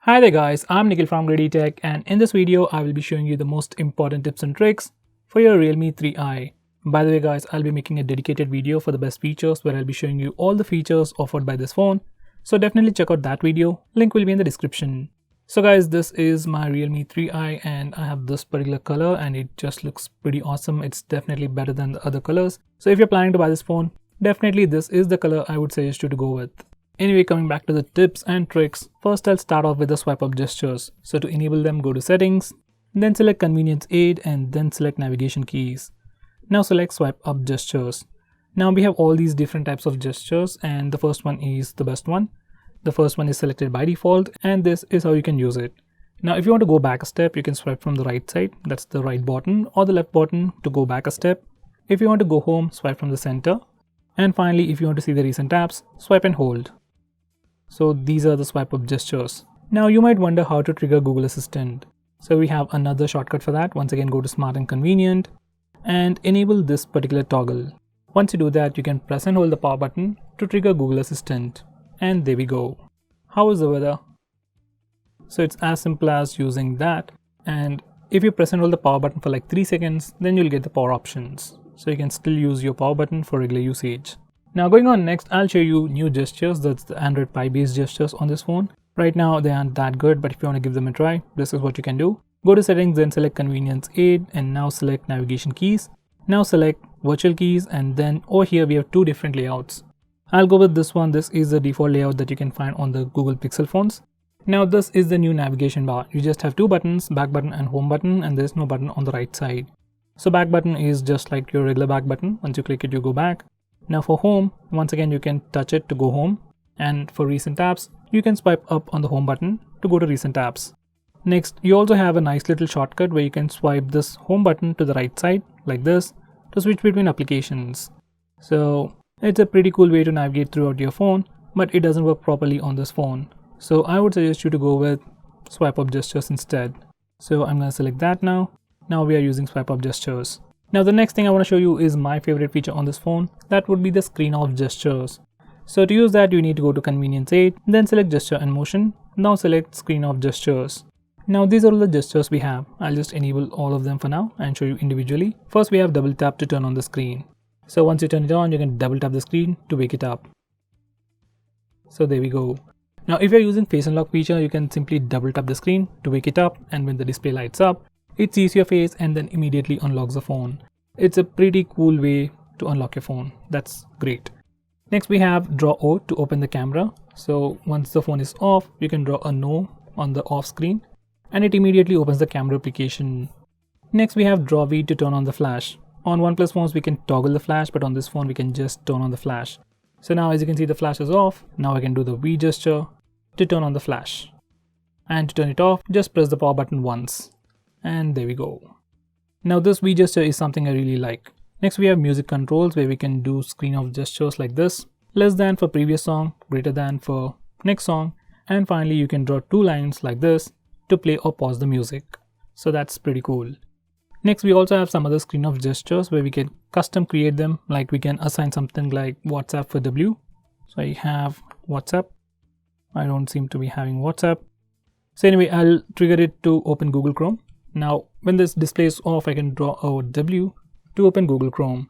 Hi there guys, I'm Nikhil from GreedyTech, and in this video I will be showing you the most important tips and tricks for your Realme 3i. By the way guys, I'll be making a dedicated video for the best features where I'll be showing you all the features offered by this phone. So definitely check out that video, link will be in the description. So guys, this is my Realme 3i and I have this particular color and it just looks pretty awesome. It's definitely better than the other colors. So if you're planning to buy this phone, definitely this is the color I would suggest you to go with. Anyway, coming back to the tips and tricks, first I'll start off with the swipe up gestures. So to enable them, go to settings, then select convenience aid and then select navigation keys. Now select swipe up gestures. Now we have all these different types of gestures and the first one is the best one. The first one is selected by default and this is how you can use it. Now if you want to go back a step, you can swipe from the right side, that's the right button, or the left button to go back a step. If you want to go home, swipe from the center. And finally, if you want to see the recent apps, swipe and hold. So these are the swipe up gestures. Now you might wonder how to trigger Google Assistant. So we have another shortcut for that. Once again, go to Smart and Convenient and enable this particular toggle. Once you do that, you can press and hold the power button to trigger Google Assistant. And there we go. How is the weather? So it's as simple as using that. And if you press and hold the power button for like 3 seconds, then you'll get the power options. So you can still use your power button for regular usage. Now going on next, I'll show you new gestures, that's the Android Pie based gestures on this phone. Right now they aren't that good, but if you want to give them a try, this is what you can do. Go to settings, then select convenience aid and now select navigation keys. Now select virtual keys and then over here we have two different layouts. I'll go with this one. This is the default layout that you can find on the Google Pixel phones. Now this is the new navigation bar. You just have two buttons, back button and home button, and there's no button on the right side. So back button is just like your regular back button. Once you click it, you go back. Now for home, once again you can touch it to go home, and for recent apps you can swipe up on the home button to go to recent apps. Next, you also have a nice little shortcut where you can swipe this home button to the right side like this to switch between applications. So it's a pretty cool way to navigate throughout your phone, but it doesn't work properly on this phone. So I would suggest you to go with swipe up gestures instead. So I'm going to select that now. Now we are using swipe up gestures. Now the next thing I want to show you is my favorite feature on this phone. That would be the screen off gestures. So to use that, you need to go to convenience aid, then select gesture and motion. Now select screen off gestures. Now these are all the gestures we have. I'll just enable all of them for now and show you individually. First we have double tap to turn on the screen. So once you turn it on, you can double tap the screen to wake it up. So there we go. Now if you're using face unlock feature, you can simply double tap the screen to wake it up, and when the display lights up, it sees your face and then immediately unlocks the phone. It's a pretty cool way to unlock your phone. That's great. Next we have draw O to open the camera. So once the phone is off, you can draw a no on the off screen and it immediately opens the camera application. Next we have draw V to turn on the flash. On OnePlus phones we can toggle the flash, but on this phone we can just turn on the flash. So now as you can see, the flash is off. Now I can do the V gesture to turn on the flash. And to turn it off, just press the power button once. And there we go. Now this V gesture is something I really like. Next we have music controls where we can do screen off gestures like this. Less than for previous song, greater than for next song, and finally you can draw two lines like this to play or pause the music. So that's pretty cool. Next we also have some other screen off gestures where we can custom create them, like we can assign something like WhatsApp for W. So I have WhatsApp. I don't seem to be having WhatsApp. So anyway, I'll trigger it to open Google Chrome. Now when this display is off, I can draw a W to open Google Chrome.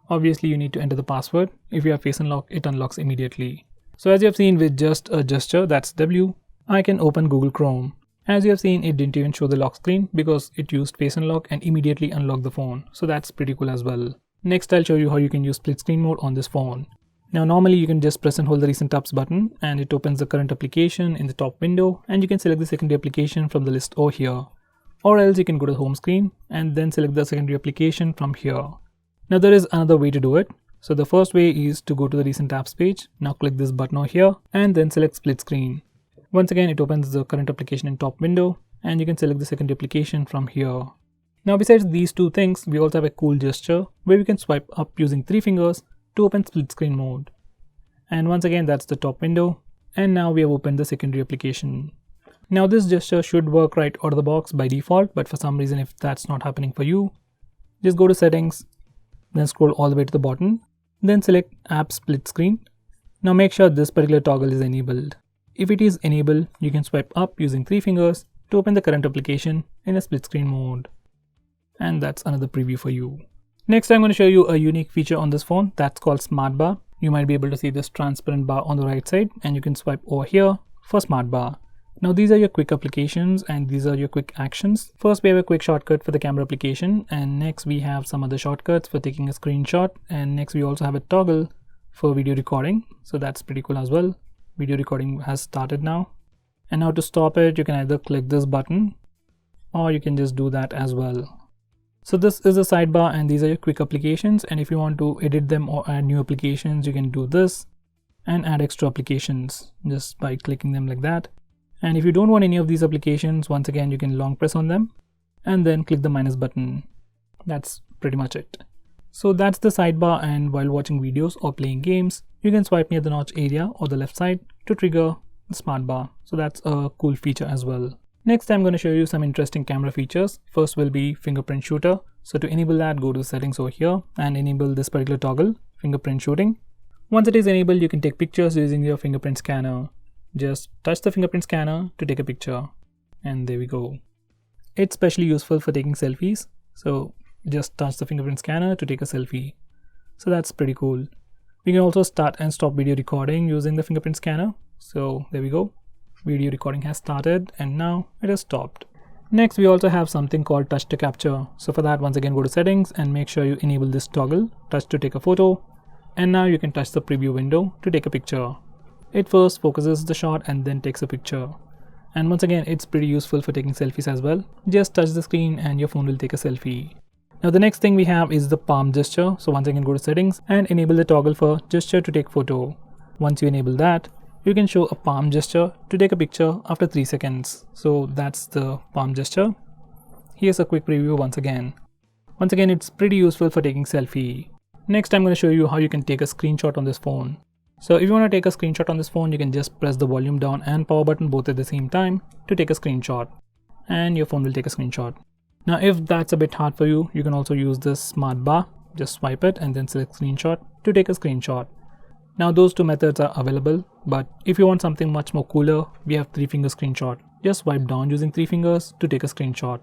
Obviously you need to enter the password. If you have face unlock, it unlocks immediately. So as you have seen, with just a gesture, that's W, I can open Google Chrome. As you have seen, it didn't even show the lock screen because it used face unlock and immediately unlocked the phone. So that's pretty cool as well. Next I'll show you how you can use split screen mode on this phone. Now normally you can just press and hold the recent apps button and it opens the current application in the top window, and you can select the secondary application from the list over here. Or else you can go to the home screen and then select the secondary application from here. Now there is another way to do it. So the first way is to go to the recent apps page. Now click this button over here and then select split screen. Once again it opens the current application in top window and you can select the secondary application from here. Now besides these two things, we also have a cool gesture where we can swipe up using 3 fingers to open split screen mode. And once again that's the top window, and now we have opened the secondary application. Now this gesture should work right out of the box by default, but for some reason if that's not happening for you, just go to settings, then scroll all the way to the bottom, then select app split screen. Now make sure this particular toggle is enabled. If it is enabled, you can swipe up using 3 fingers to open the current application in a split screen mode. And that's another preview for you. Next, I'm going to show you a unique feature on this phone that's called Smart Bar. You might be able to see this transparent bar on the right side, and you can swipe over here for Smart Bar. Now these are your quick applications and these are your quick actions. First we have a quick shortcut for the camera application, and next we have some other shortcuts for taking a screenshot, and next we also have a toggle for video recording. So that's pretty cool as well. Video recording has started now. And now to stop it, you can either click this button or you can just do that as well. So this is the sidebar and these are your quick applications, and if you want to edit them or add new applications, you can do this and add extra applications just by clicking them like that. And if you don't want any of these applications, once again you can long press on them and then click the minus button. That's pretty much it. So that's the sidebar, and while watching videos or playing games, you can swipe near the notch area or the left side to trigger the smart bar. So that's a cool feature as well. Next, I'm going to show you some interesting camera features. First will be fingerprint shooter. So to enable that, go to settings over here and enable this particular toggle, fingerprint shooting. Once it is enabled, you can take pictures using your fingerprint scanner. Just touch the fingerprint scanner to take a picture, and there we go. It's especially useful for taking selfies. So just touch the fingerprint scanner to take a selfie. So that's pretty cool. We can also start and stop video recording using the fingerprint scanner. So there we go. Video recording has started and now it has stopped. Next, we also have something called touch to capture. So for that, once again go to settings and make sure you enable this toggle, touch to take a photo, and now you can touch the preview window to take a picture. It first focuses the shot and then takes a picture. And once again, it's pretty useful for taking selfies as well. Just touch the screen and your phone will take a selfie. Now the next thing we have is the palm gesture. So once again go to settings and enable the toggle for gesture to take photo. Once you enable that, you can show a palm gesture to take a picture after 3 seconds. So that's the palm gesture. Here's a quick preview once again. Once again, it's pretty useful for taking selfie. Next, I'm going to show you how you can take a screenshot on this phone. So if you want to take a screenshot on this phone, you can just press the volume down and power button both at the same time to take a screenshot, and your phone will take a screenshot. Now if that's a bit hard for you, you can also use this smart bar. Just swipe it and then select screenshot to take a screenshot. Now those two methods are available, but if you want something much more cooler, we have 3-finger screenshot. Just swipe down using 3 fingers to take a screenshot.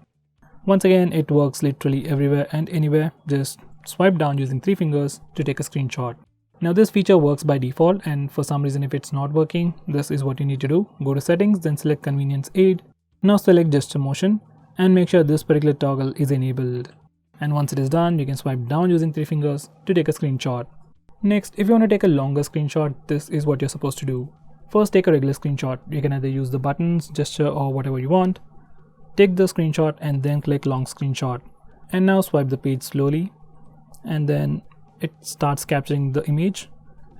Once again, it works literally everywhere and anywhere. Just swipe down using 3 fingers to take a screenshot. Now this feature works by default, and for some reason if it's not working, this is what you need to do. Go to settings, then select convenience aid. Now select gesture motion and make sure this particular toggle is enabled. And once it is done, you can swipe down using 3 fingers to take a screenshot. Next, if you want to take a longer screenshot, this is what you're supposed to do. First, take a regular screenshot. You can either use the buttons, gesture, or whatever you want. Take the screenshot and then click long screenshot. And now swipe the page slowly, and then it starts capturing the image.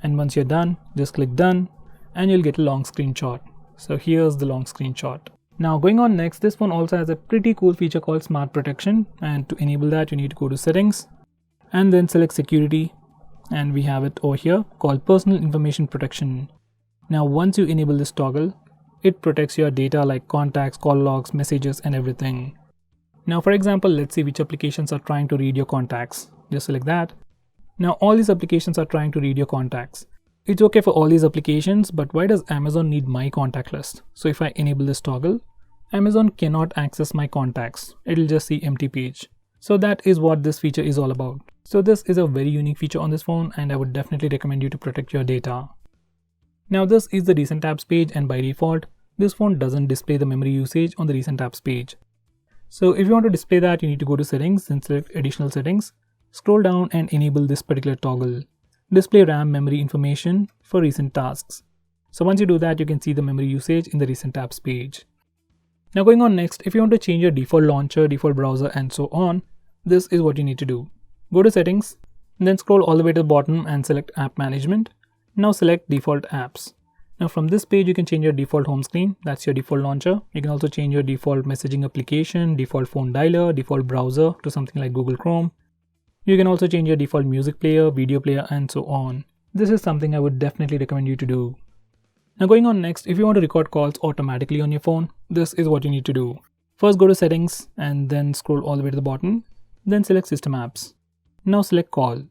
And once you're done, just click done and you'll get a long screenshot. So here's the long screenshot. Now going on next, this phone also has a pretty cool feature called smart protection, and to enable that you need to go to settings and then select security, and we have it over here called personal information protection. Now once you enable this toggle, it protects your data like contacts, call logs, messages, and everything. Now for example, let's see which applications are trying to read your contacts. Just select that. Now all these applications are trying to read your contacts. It's okay for all these applications, but why does Amazon need my contact list? So if I enable this toggle, Amazon cannot access my contacts. It'll just see empty page. So that is what this feature is all about. So this is a very unique feature on this phone, and I would definitely recommend you to protect your data. Now this is the recent apps page, and by default, this phone doesn't display the memory usage on the recent apps page. So if you want to display that, you need to go to settings and select additional settings. Scroll down and enable this particular toggle. Display RAM memory information for recent tasks. So once you do that, you can see the memory usage in the recent apps page. Now going on next, if you want to change your default launcher, default browser, and so on, this is what you need to do. Go to settings, then scroll all the way to the bottom and select app management. Now select default apps. Now from this page, you can change your default home screen. That's your default launcher. You can also change your default messaging application, default phone dialer, default browser to something like Google Chrome. You can also change your default music player, video player, and so on. This is something I would definitely recommend you to do. Now going on next, if you want to record calls automatically on your phone, this is what you need to do. First go to settings and then scroll all the way to the bottom. Then select system apps. Now select call.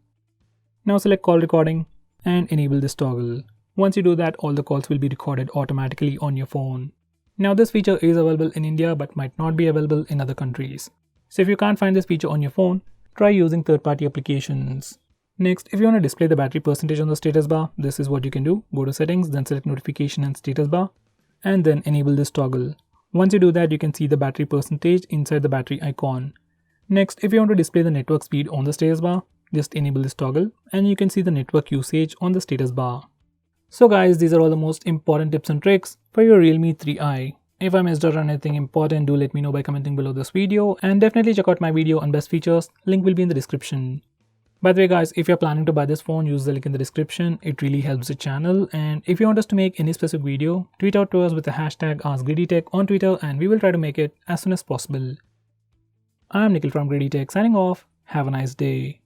Now select call recording and enable this toggle. Once you do that, all the calls will be recorded automatically on your phone. Now this feature is available in India but might not be available in other countries. So if you can't find this feature on your phone, try using third-party applications. Next, if you want to display the battery percentage on the status bar, this is what you can do. Go to settings, then select notification and status bar, and then enable this toggle. Once you do that, you can see the battery percentage inside the battery icon. Next, if you want to display the network speed on the status bar, just enable this toggle and you can see the network usage on the status bar. So guys, these are all the most important tips and tricks for your Realme 3i. If I missed out on anything important, do let me know by commenting below this video, and definitely check out my video on best features, link will be in the description. By the way guys, if you're planning to buy this phone, use the link in the description, it really helps the channel. And if you want us to make any specific video, tweet out to us with the hashtag AskGreedyTech on Twitter and we will try to make it as soon as possible. I'm Nikhil from GreedyTech signing off, have a nice day.